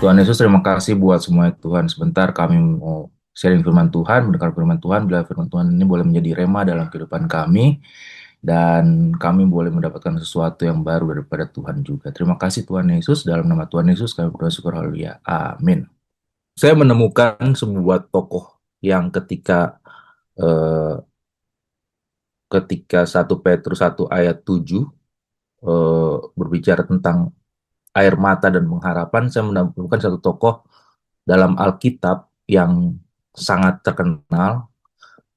Tuhan Yesus, terima kasih buat semua Tuhan. Sebentar kami mau sharing firman Tuhan, mendengar firman Tuhan, bila firman Tuhan ini boleh menjadi rema dalam kehidupan kami, dan kami boleh mendapatkan sesuatu yang baru daripada Tuhan juga. Terima kasih Tuhan Yesus, dalam nama Tuhan Yesus kami berdoa syukur haleluya. Amin. Saya menemukan sebuah tokoh yang eh, ketika 1 Petrus 1 ayat 7 berbicara tentang air mata dan pengharapan, saya menemukan satu tokoh dalam Alkitab yang sangat terkenal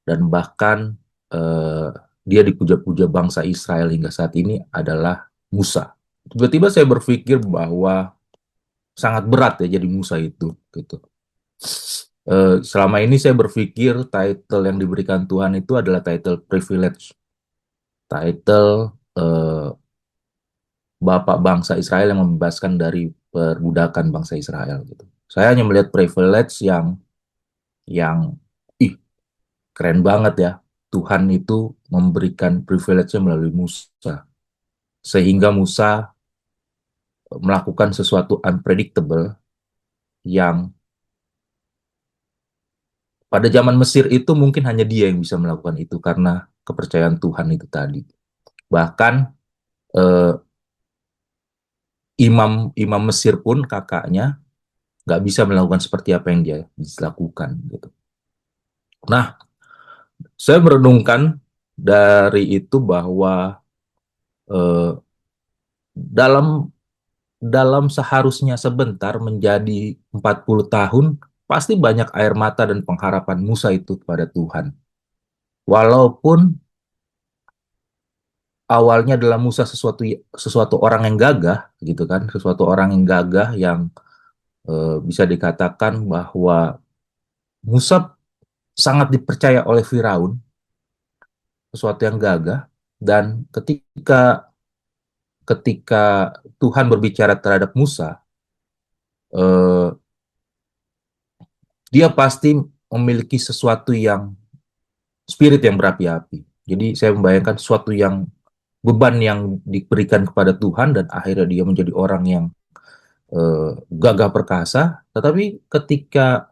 dan bahkan eh, dia dipuja-puja bangsa Israel hingga saat ini adalah Musa. Tiba-tiba saya berpikir bahwa sangat berat ya jadi Musa itu gitu. Selama ini saya berpikir title yang diberikan Tuhan itu adalah title privilege, title Bapak bangsa Israel yang membebaskan dari perbudakan bangsa Israel gitu. Saya hanya melihat privilege yang ih, keren banget ya. Tuhan itu memberikan privilege-nya melalui Musa. Sehingga Musa melakukan sesuatu unpredictable yang pada zaman Mesir itu mungkin hanya dia yang bisa melakukan itu karena kepercayaan Tuhan itu tadi. Bahkan eh, imam Mesir pun kakaknya nggak bisa melakukan seperti apa yang dia bisa lakukan gitu. Nah, saya merenungkan dari itu bahwa eh, dalam dalam seharusnya sebentar menjadi 40 tahun, pasti banyak air mata dan pengharapan Musa itu kepada Tuhan. Walaupun awalnya adalah Musa sesuatu sesuatu orang yang gagah, gitu kan, sesuatu orang yang gagah yang bisa dikatakan bahwa Musa sangat dipercaya oleh Firaun, sesuatu yang gagah, dan ketika ketika Tuhan berbicara terhadap Musa, eh, dia pasti memiliki sesuatu yang spirit yang berapi-api. Jadi saya membayangkan sesuatu yang beban yang diberikan kepada Tuhan dan akhirnya dia menjadi orang yang gagah perkasa. Tetapi ketika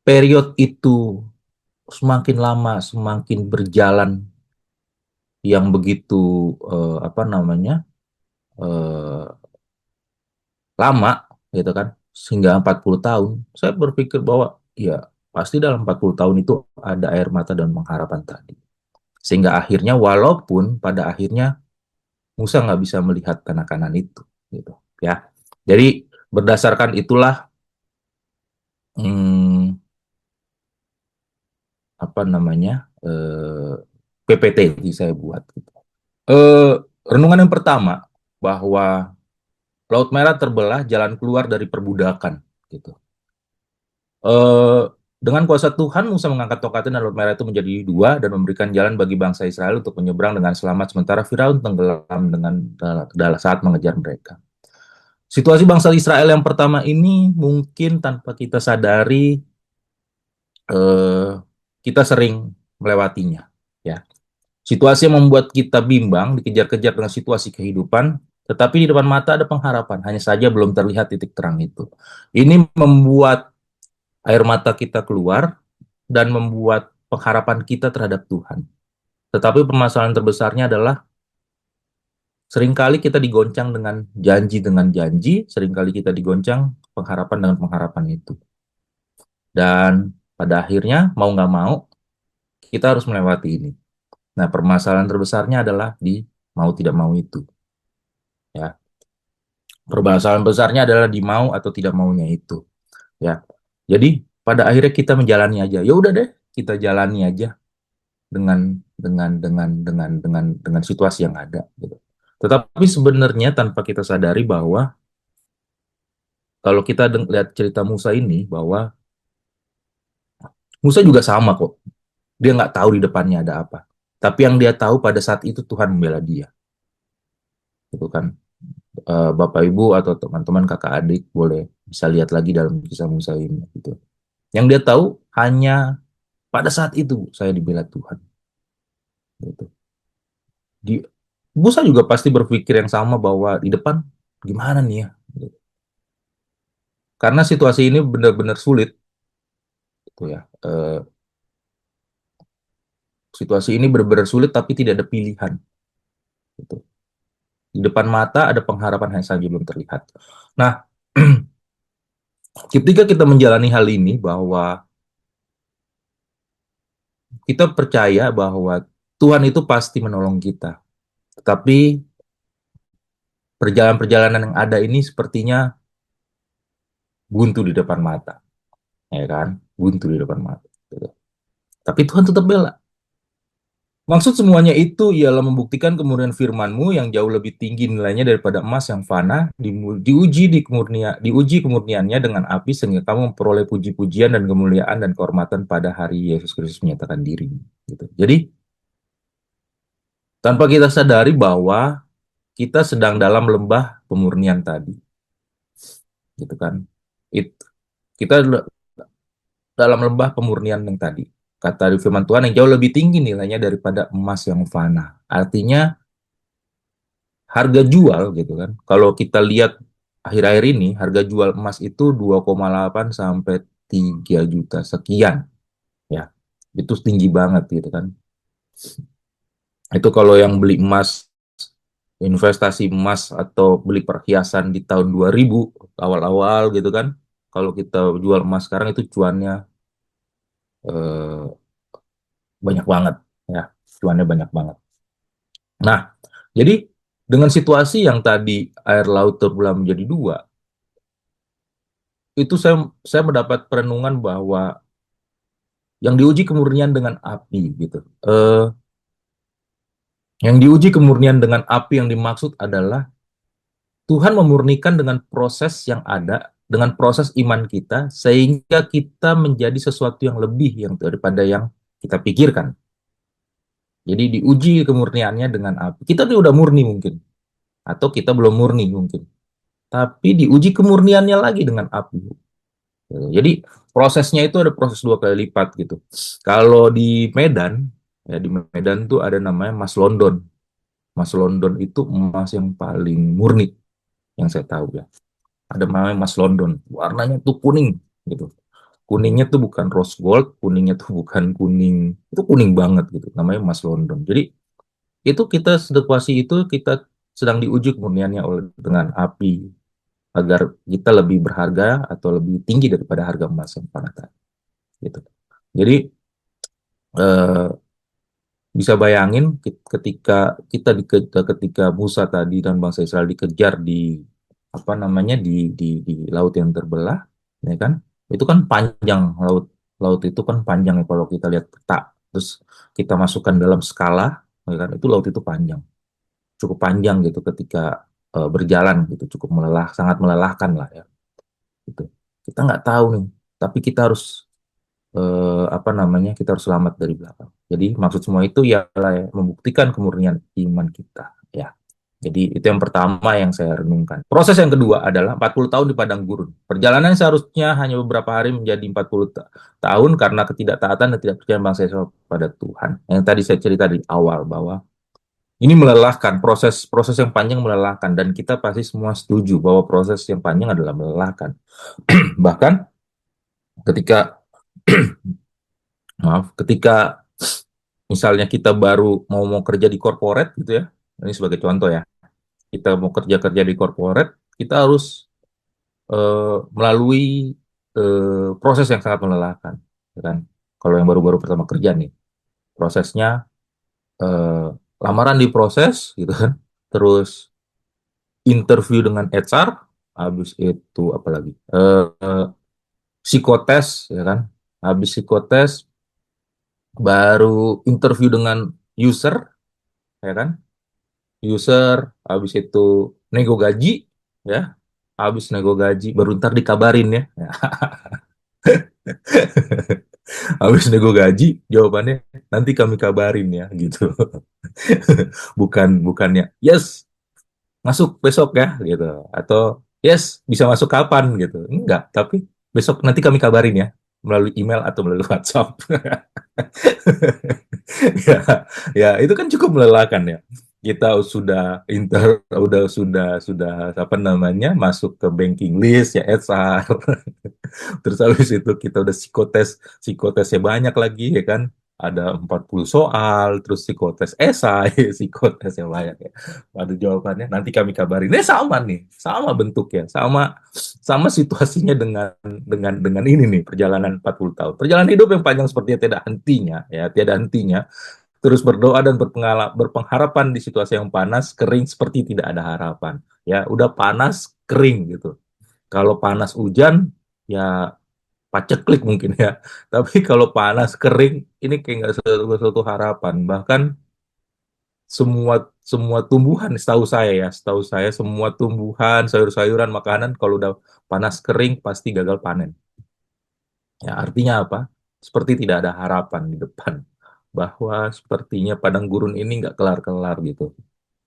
period itu semakin lama, semakin berjalan yang begitu apa namanya eh, lama, gitu kan, sehingga 40 tahun, saya berpikir bahwa ya pasti dalam 40 tahun itu ada air mata dan pengharapan tadi. Sehingga akhirnya walaupun pada akhirnya Musa nggak bisa melihat kanan-kanan itu, gitu ya. Jadi berdasarkan itulah hmm, apa namanya PPT yang saya buat. Gitu. Eh, Renungan yang pertama bahwa Laut Merah terbelah, jalan keluar dari perbudakan. Gitu. Eh, dengan kuasa Tuhan, Musa mengangkat tongkatnya dan Laut Merah itu menjadi dua dan memberikan jalan bagi bangsa Israel untuk menyeberang dengan selamat sementara Firaun tenggelam dengan dalam saat mengejar mereka. Situasi bangsa Israel yang pertama ini mungkin tanpa kita sadari eh, kita sering melewatinya. Ya, situasi yang membuat kita bimbang, dikejar-kejar dengan situasi kehidupan, tetapi di depan mata ada pengharapan. Hanya saja belum terlihat titik terang itu. Ini membuat air mata kita keluar dan membuat pengharapan kita terhadap Tuhan. Tetapi permasalahan terbesarnya adalah seringkali kita digoncang dengan janji, seringkali kita digoncang pengharapan dengan pengharapan itu. Dan pada akhirnya mau nggak mau kita harus melewati ini. Nah, permasalahan terbesarnya adalah di mau tidak mau itu. Ya, permasalahan besarnya adalah di mau atau tidak maunya itu. Ya, jadi pada akhirnya kita menjalani aja. Ya udah deh, kita jalani aja dengan situasi yang ada. Gitu. Tetapi sebenarnya tanpa kita sadari bahwa kalau kita lihat cerita Musa ini bahwa Musa juga sama kok. Dia nggak tahu di depannya ada apa. Tapi yang dia tahu pada saat itu Tuhan membela dia. Gitu kan. Bapak Ibu atau teman-teman kakak adik boleh bisa lihat lagi dalam kisah Musa ini. Gitu. Yang dia tahu hanya pada saat itu saya dibela Tuhan. Gitu. Di, Musa juga pasti berpikir yang sama bahwa di depan gimana nih ya. Gitu. karena situasi ini benar-benar sulit, gitu ya. Situasi ini benar-benar sulit, tapi tidak ada pilihan. Gitu. Di depan mata ada pengharapan yang saja belum terlihat. Nah, ketika kita menjalani hal ini, bahwa kita percaya bahwa Tuhan itu pasti menolong kita. Tetapi perjalanan-perjalanan yang ada ini sepertinya buntu di depan mata, ya kan? Buntu di depan mata. Gitu. Tapi Tuhan tetap bela. Maksud semuanya itu ialah membuktikan kemurnian firman-Mu yang jauh lebih tinggi nilainya daripada emas yang fana, diuji kemurniannya dengan api sehingga kamu memperoleh puji-pujian dan kemuliaan dan kehormatan pada hari Yesus Kristus menyatakan diri. Gitu. Jadi tanpa kita sadari bahwa kita sedang dalam lembah pemurnian tadi, gitu kan? Kita dalam lembah pemurnian yang tadi. Kata di firman Tuhan yang jauh lebih tinggi nilainya daripada emas yang fana. Artinya harga jual gitu kan. Kalau kita lihat akhir-akhir ini harga jual emas itu 2,8 sampai 3 juta sekian ya. Itu tinggi banget gitu kan. Itu kalau yang beli emas, investasi emas atau beli perhiasan di tahun 2000 awal-awal gitu kan. Kalau kita jual emas sekarang itu cuannya eh, banyak banget ya. Cuannya banyak banget. Nah, jadi dengan situasi yang tadi air laut terbelah menjadi dua, itu saya mendapat perenungan bahwa yang diuji kemurnian dengan api gitu. Yang diuji kemurnian dengan api yang dimaksud adalah Tuhan memurnikan dengan proses yang ada, dengan proses iman kita, sehingga kita menjadi sesuatu yang lebih yang daripada yang kita pikirkan. Jadi diuji kemurniannya dengan api. Kita ini udah murni mungkin, atau kita belum murni mungkin. Tapi diuji kemurniannya lagi dengan api. Jadi prosesnya itu ada proses dua kali lipat gitu. Kalau di Medan, ya di Medan tuh ada namanya Mas London. Mas London itu emas yang paling murni yang saya tahu ya. Ada namanya Mas London, warnanya tuh kuning gitu. Kuningnya tuh bukan rose gold, kuningnya tuh bukan kuning, itu kuning banget gitu. Namanya Mas London. Jadi itu kita situasi itu kita sedang diuji kemurniannya oleh dengan api agar kita lebih berharga atau lebih tinggi daripada harga emas yang pada tadi. Gitu. Jadi eh, bisa bayangin ketika Musa tadi dan bangsa Israel dikejar di apa namanya di laut yang terbelah, ya kan? Itu kan panjang laut laut itu kan panjang ya kalau kita lihat peta. Terus kita masukkan dalam skala, ya kan? Itu laut itu panjang, cukup panjang gitu ketika berjalan gitu, cukup sangat melelahkan lah ya. Gitu. Kita nggak tahu nih, tapi kita harus apa namanya kita harus selamat dari belakang. Jadi maksud semua itu ya membuktikan kemurnian iman kita ya. Jadi itu yang pertama yang saya renungkan. Proses yang kedua adalah 40 tahun di padang gurun. Perjalanan seharusnya hanya beberapa hari menjadi 40 tahun karena ketidaktaatan dan tidak percaya bangsa Israel pada Tuhan. Yang tadi saya cerita di awal bahwa ini melelahkan, proses yang panjang melelahkan dan kita pasti semua setuju bahwa proses yang panjang adalah melelahkan. Bahkan ketika ketika misalnya kita baru mau kerja di corporate gitu ya, ini sebagai contoh ya, kita mau kerja-kerja di corporate, kita harus melalui proses yang sangat melelahkan, ya kan? Kalau yang baru-baru pertama kerja nih, prosesnya eh, lamaran diproses gitu kan, terus interview dengan HR, habis itu apa lagi, psikotes, ya kan, habis psikotes baru interview dengan user, ya kan, habis itu nego gaji, ya, habis nego gaji baru ntar dikabarin ya, habis nego gaji jawabannya nanti kami kabarin ya gitu. Bukannya yes masuk besok ya gitu, atau yes bisa masuk kapan gitu, enggak, tapi besok nanti kami kabarin ya melalui email atau melalui WhatsApp. Ya, ya itu kan cukup melelahkan ya. kita sudah apa namanya masuk ke banking list ya HR. Terus habis itu kita udah psikotesnya banyak lagi ya kan. Ada 40 soal, terus psikotes esai, psikotesnya banyak ya. Ada jawabannya, nanti kami kabarin. Sama nih, sama bentuknya, sama sama situasinya dengan ini nih, perjalanan 40 tahun. Perjalanan hidup yang panjang sepertinya tidak hentinya, ya, tiada hentinya. Terus berdoa dan berpengharapan di situasi yang panas, kering seperti tidak ada harapan. Ya, udah panas, kering gitu. Kalau panas hujan, ya paceklik mungkin ya. Tapi kalau panas kering, ini kayak nggak suatu harapan. Bahkan semua semua tumbuhan, setahu saya semua tumbuhan, sayur-sayuran, makanan kalau udah panas kering pasti gagal panen. Ya, artinya apa? Seperti tidak ada harapan di depan. Bahwa sepertinya padang gurun ini nggak kelar-kelar gitu.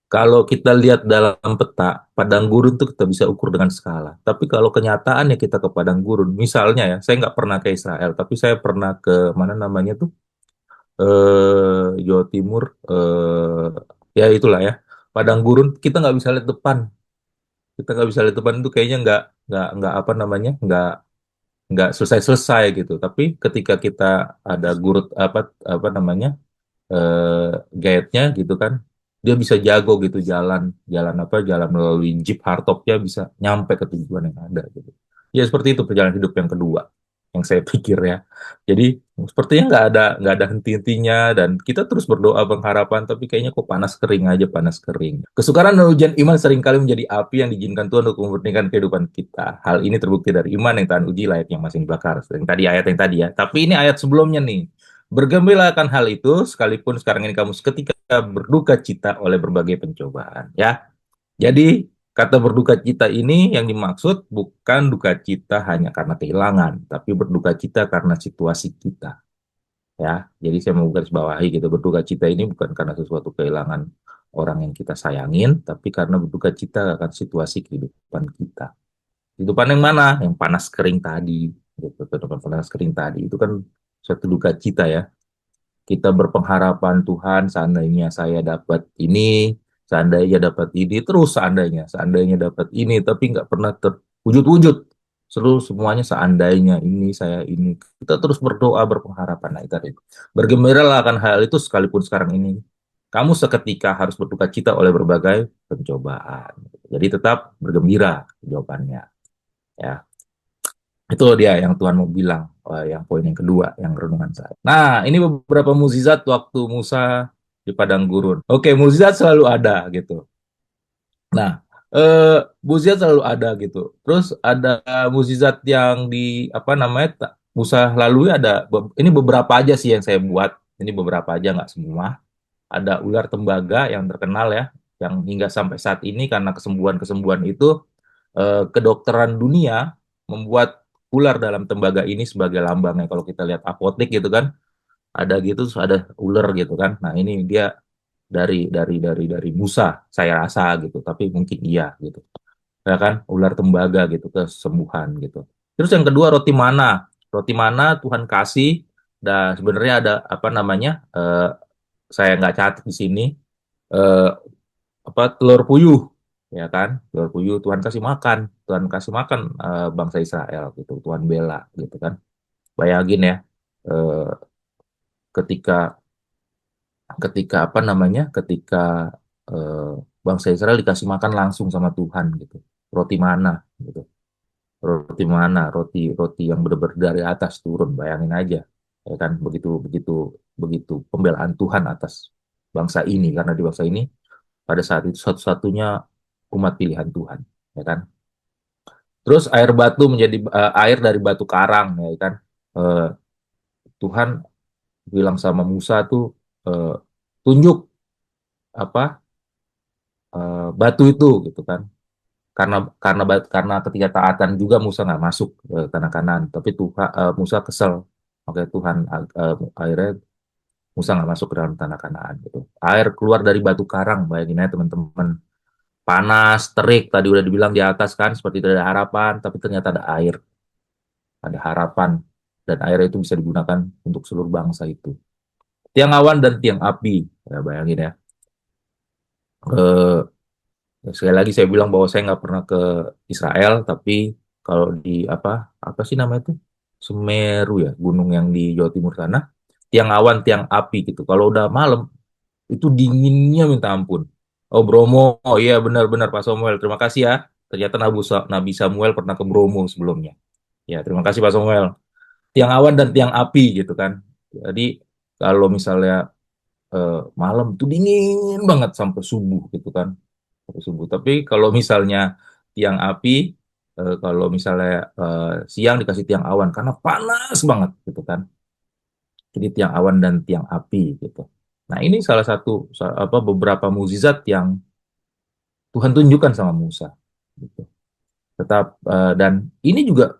Kalau kita lihat dalam peta, padang gurun tuh kita bisa ukur dengan skala. Tapi kalau kenyataannya kita ke padang gurun, misalnya ya, saya nggak pernah ke Israel, tapi saya pernah ke mana namanya tuh, Jawa Timur, ya itulah ya, padang gurun, kita nggak bisa lihat depan. Kita nggak bisa lihat depan itu kayaknya nggak apa namanya, nggak selesai-selesai gitu. Tapi ketika kita ada gurut apa namanya guide-nya gitu kan, dia bisa jago gitu jalan jalan apa jalan melalui jeep hardtopnya bisa nyampe ke tujuan yang ada gitu. Ya seperti itu perjalanan hidup yang kedua yang saya pikir ya. Jadi sepertinya nggak ada henti-hentinya dan kita terus berdoa pengharapan tapi kayaknya kok panas kering aja panas kering. Kesukaran dan ujian iman seringkali menjadi api yang diizinkan Tuhan untuk memurnikan kehidupan kita. Hal ini terbukti dari iman yang tahan uji layaknya masih dibakar. Yang tadi ayat yang tadi ya. Tapi ini ayat sebelumnya nih. Bergembira akan hal itu, sekalipun sekarang ini kamu seketika berduka cita oleh berbagai pencobaan. Ya, jadi kata berduka cita ini yang dimaksud bukan duka cita hanya karena kehilangan, tapi berduka cita karena situasi kita. Ya, jadi saya mau garis bawahi gitu, berduka cita ini bukan karena sesuatu kehilangan orang yang kita sayangin, tapi karena berduka cita akan situasi kehidupan kita. Kehidupan yang mana? Yang panas kering tadi, gitu. Kehidupan panas kering tadi itu kan suatu duka cita ya, kita berpengharapan Tuhan seandainya saya dapat ini, seandainya dapat ini, terus seandainya dapat ini, tapi nggak pernah terwujud-wujud. Semuanya seandainya ini saya ini. Kita terus berdoa berpengharapan. Nah, itu tadi. Bergembiralah akan hal itu sekalipun sekarang ini. Kamu seketika harus berduka cita oleh berbagai pencobaan. Jadi tetap bergembira jawabannya. Ya. Itu dia yang Tuhan mau bilang, yang poin yang kedua, yang renungan saya. Nah, ini beberapa mukjizat waktu Musa di padang gurun. Oke, mukjizat selalu ada gitu. Nah, mukjizat selalu ada gitu. Terus ada mukjizat yang di apa namanya Musa lalui ada ini beberapa aja sih yang saya buat. Ini beberapa aja nggak semua. Ada ular tembaga yang terkenal ya, yang hingga sampai saat ini karena kesembuhan-kesembuhan itu kedokteran dunia membuat ular dalam tembaga ini sebagai lambangnya. Kalau kita lihat apotek gitu kan, ada gitu, terus ada ular gitu kan. Nah ini dia dari Musa, saya rasa gitu. Tapi mungkin iya gitu, ya kan? Ular tembaga gitu, kesembuhan gitu. Terus yang kedua roti mana Tuhan kasih. Dan sebenarnya ada apa namanya? Saya nggak catat di sini. Eh, apa telur puyuh ya kan telur puyuh Tuhan kasih makan bangsa Israel gitu Tuhan bela gitu kan bayangin ya eh, ketika ketika apa namanya ketika eh, bangsa Israel dikasih makan langsung sama Tuhan gitu roti mana gitu roti roti yang benar-benar dari atas turun bayangin aja ya kan begitu begitu begitu pembelaan Tuhan atas bangsa ini karena di bangsa ini pada saat itu satu-satunya umat pilihan Tuhan ya kan. Terus air batu menjadi air dari batu karang ya kan. Eh, Tuhan bilang sama Musa tuh eh, tunjuk apa batu itu gitu kan. Karena ketika taatan juga Musa nggak masuk ke tanah Kanaan, tapi Tuhan Musa kesel. Oke Tuhan akhirnya Musa nggak masuk ke dalam tanah Kanaan gitu. Air keluar dari batu karang, bayangin aja teman-teman. Panas, terik, tadi udah dibilang di atas kan, seperti tidak ada harapan, tapi ternyata ada harapan, dan air itu bisa digunakan untuk seluruh bangsa itu. Tiang awan dan tiang api, ya bayangin ya. Eh, Sekali lagi saya bilang bahwa saya nggak pernah ke Israel, tapi kalau di apa sih namanya itu, Semeru ya, gunung yang di Jawa Timur sana, tiang awan, tiang api gitu. Kalau udah malam itu dinginnya minta ampun. Oh Bromo, oh iya benar-benar Pak Samuel, terima kasih ya. Ternyata Nabi Samuel pernah ke Bromo sebelumnya. Ya terima kasih Pak Samuel. Tiang awan dan tiang api gitu kan. Jadi kalau misalnya malam itu dingin banget sampai subuh gitu kan, sampai subuh. Tapi kalau misalnya tiang api, kalau misalnya siang dikasih tiang awan karena panas banget gitu kan. Jadi tiang awan dan tiang api gitu. Nah ini salah satu beberapa mukjizat yang Tuhan tunjukkan sama Musa. Gitu. Dan ini juga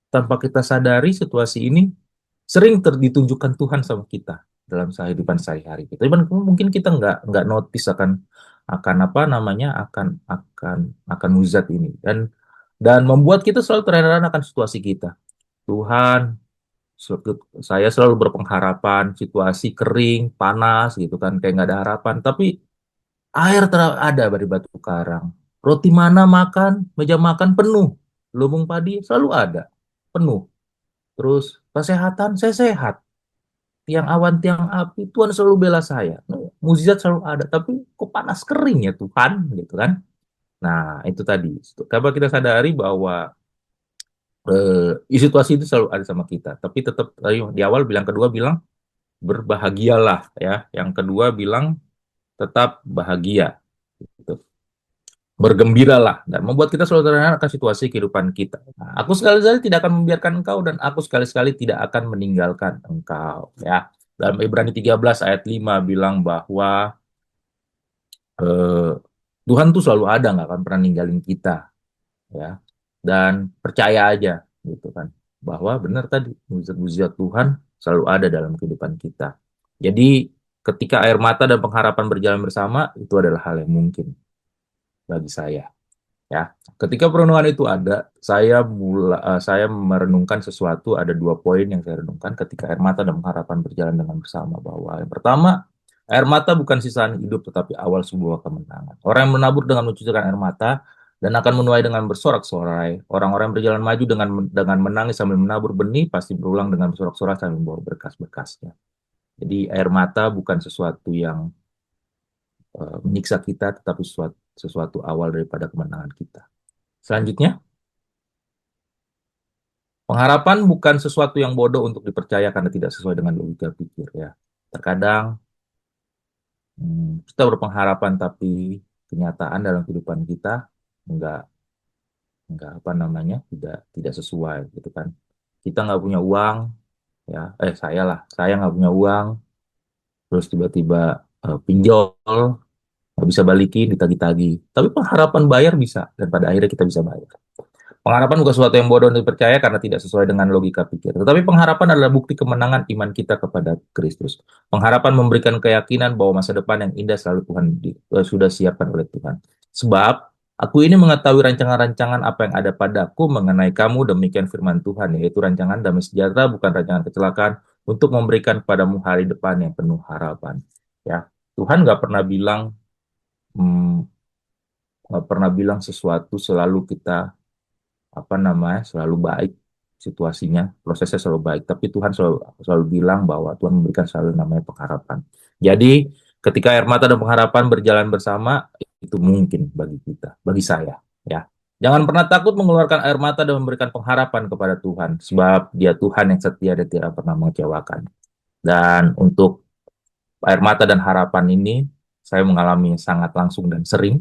tanpa kita sadari situasi ini sering ditunjukkan Tuhan sama kita dalam kehidupan sehari-hari kita. Cuman mungkin kita nggak notice akan apa namanya akan muzat ini dan membuat kita selalu terheran akan situasi kita. Tuhan, saya selalu berpengharapan situasi kering, panas gitu kan, kayak nggak ada harapan. Tapi air ada dari batu karang. Roti mana makan, meja makan penuh. Lumbung padi selalu ada, penuh. Terus kesehatan, saya sehat. Tiang awan, tiang api, Tuhan selalu bela saya. Mukjizat selalu ada, tapi kok panas kering ya Tuhan, gitu kan? Nah, itu tadi. Coba kita sadari bahwa situasi itu selalu ada sama kita. Tapi tetap di awal bilang kedua bilang berbahagialah ya. Yang kedua bilang tetap bahagia. Gitu. Bergembiralah dan membuat kita selalu terhadap akan situasi kehidupan kita. Nah, aku sekali-sekali tidak akan membiarkan engkau dan aku sekali-sekali tidak akan meninggalkan engkau. Ya, dalam Ibrani 13 ayat 5 bilang bahwa eh, Tuhan tuh selalu ada, nggak akan pernah ninggalin kita, ya. Dan percaya aja, gitu kan, bahwa benar tadi mujizat-mujizat Tuhan selalu ada dalam kehidupan kita. Jadi ketika air mata dan pengharapan berjalan bersama, itu adalah hal yang mungkin bagi saya. Ya, ketika perenungan itu ada, saya merenungkan sesuatu. Ada dua poin yang saya renungkan ketika air mata dan pengharapan berjalan dengan bersama. Bahwa yang pertama, air mata bukan sisaan hidup, tetapi awal sebuah kemenangan. Orang yang menabur dengan mencucurkan air mata dan akan menuai dengan bersorak-sorai. Orang-orang yang berjalan maju dengan menangis sambil menabur benih pasti berulang dengan bersorak-sorai sambil membawa berkas-berkasnya. Jadi air mata bukan sesuatu yang menyiksa kita, tetapi sesuatu awal daripada kemenangan kita. Selanjutnya, pengharapan bukan sesuatu yang bodoh untuk dipercaya karena tidak sesuai dengan logika pikir ya. Terkadang kita berpengharapan tapi kenyataan dalam kehidupan kita enggak enggak apa namanya tidak sesuai gitu kan. Kita nggak punya uang ya, saya nggak punya uang, terus tiba-tiba pinjol nggak bisa balikin ditagih-tagih. Tapi pengharapan bayar bisa dan pada akhirnya kita bisa bayar. Pengharapan bukan sesuatu yang bodoh untuk dipercaya karena tidak sesuai dengan logika pikir. Tetapi pengharapan adalah bukti kemenangan iman kita kepada Kristus. Pengharapan memberikan keyakinan bahwa masa depan yang indah selalu sudah siapkan oleh Tuhan. Sebab aku ini mengetahui rancangan-rancangan apa yang ada padaku mengenai kamu, demikian firman Tuhan, yaitu rancangan damai sejahtera bukan rancangan kecelakaan untuk memberikan padamu hari depan yang penuh harapan. Ya, Tuhan hmm, nggak pernah bilang sesuatu selalu kita selalu baik situasinya, prosesnya selalu baik, tapi Tuhan selalu selalu bilang bahwa Tuhan memberikan selalu namanya pengharapan. Jadi ketika air mata dan pengharapan berjalan bersama, itu mungkin bagi kita, bagi saya, ya. Jangan pernah takut mengeluarkan air mata dan memberikan pengharapan kepada Tuhan, sebab Dia Tuhan yang setia dan tidak pernah mengecewakan. Dan untuk air mata dan harapan ini, saya mengalami sangat langsung dan sering,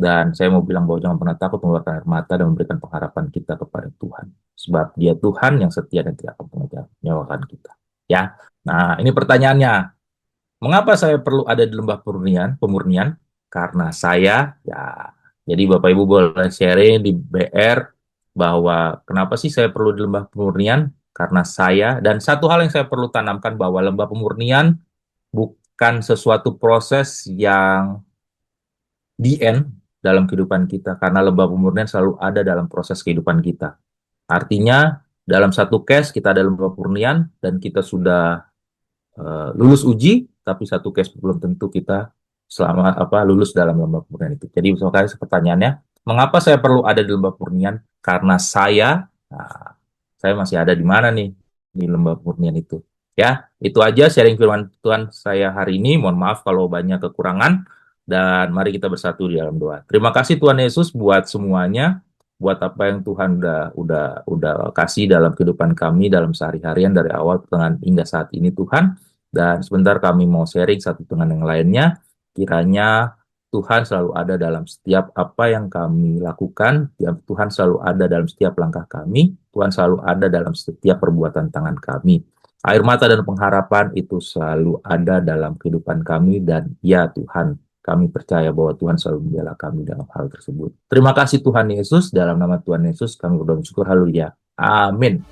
dan saya mau bilang bahwa jangan pernah takut mengeluarkan air mata dan memberikan pengharapan kita kepada Tuhan. Sebab Dia Tuhan yang setia dan tidak akan pernah menyawakan kita. Ya. Nah, ini pertanyaannya. Mengapa saya perlu ada di lembah pemurnian? Karena saya, ya. Jadi Bapak Ibu boleh sharing di BR bahwa kenapa sih saya perlu di lembah pemurnian? Karena saya, dan satu hal yang saya perlu tanamkan bahwa lembah pemurnian bukan sesuatu proses yang the end dalam kehidupan kita karena lembah pemurnian selalu ada dalam proses kehidupan kita. Artinya dalam satu case kita ada lembah pemurnian dan kita sudah lulus uji, tapi satu case belum tentu kita selama lulus dalam lomba murnian itu. Jadi misalkan pertanyaannya, mengapa saya perlu ada di lomba murnian? Karena saya masih ada di mana nih di lomba murnian itu. Ya, itu aja sharing firman Tuhan saya hari ini. Mohon maaf kalau banyak kekurangan dan mari kita bersatu di dalam doa. Terima kasih Tuhan Yesus buat semuanya, buat apa yang Tuhan udah kasih dalam kehidupan kami dalam sehari-harian dari awal pertengahan hingga saat ini Tuhan. Dan sebentar kami mau sharing satu dengan yang lainnya. Kiranya Tuhan selalu ada dalam setiap apa yang kami lakukan, Tuhan selalu ada dalam setiap langkah kami, Tuhan selalu ada dalam setiap perbuatan tangan kami. Air mata dan pengharapan itu selalu ada dalam kehidupan kami dan ya Tuhan, kami percaya bahwa Tuhan selalu membela kami dalam hal tersebut. Terima kasih Tuhan Yesus, dalam nama Tuhan Yesus kami berdoa syukur, haleluya. Amin.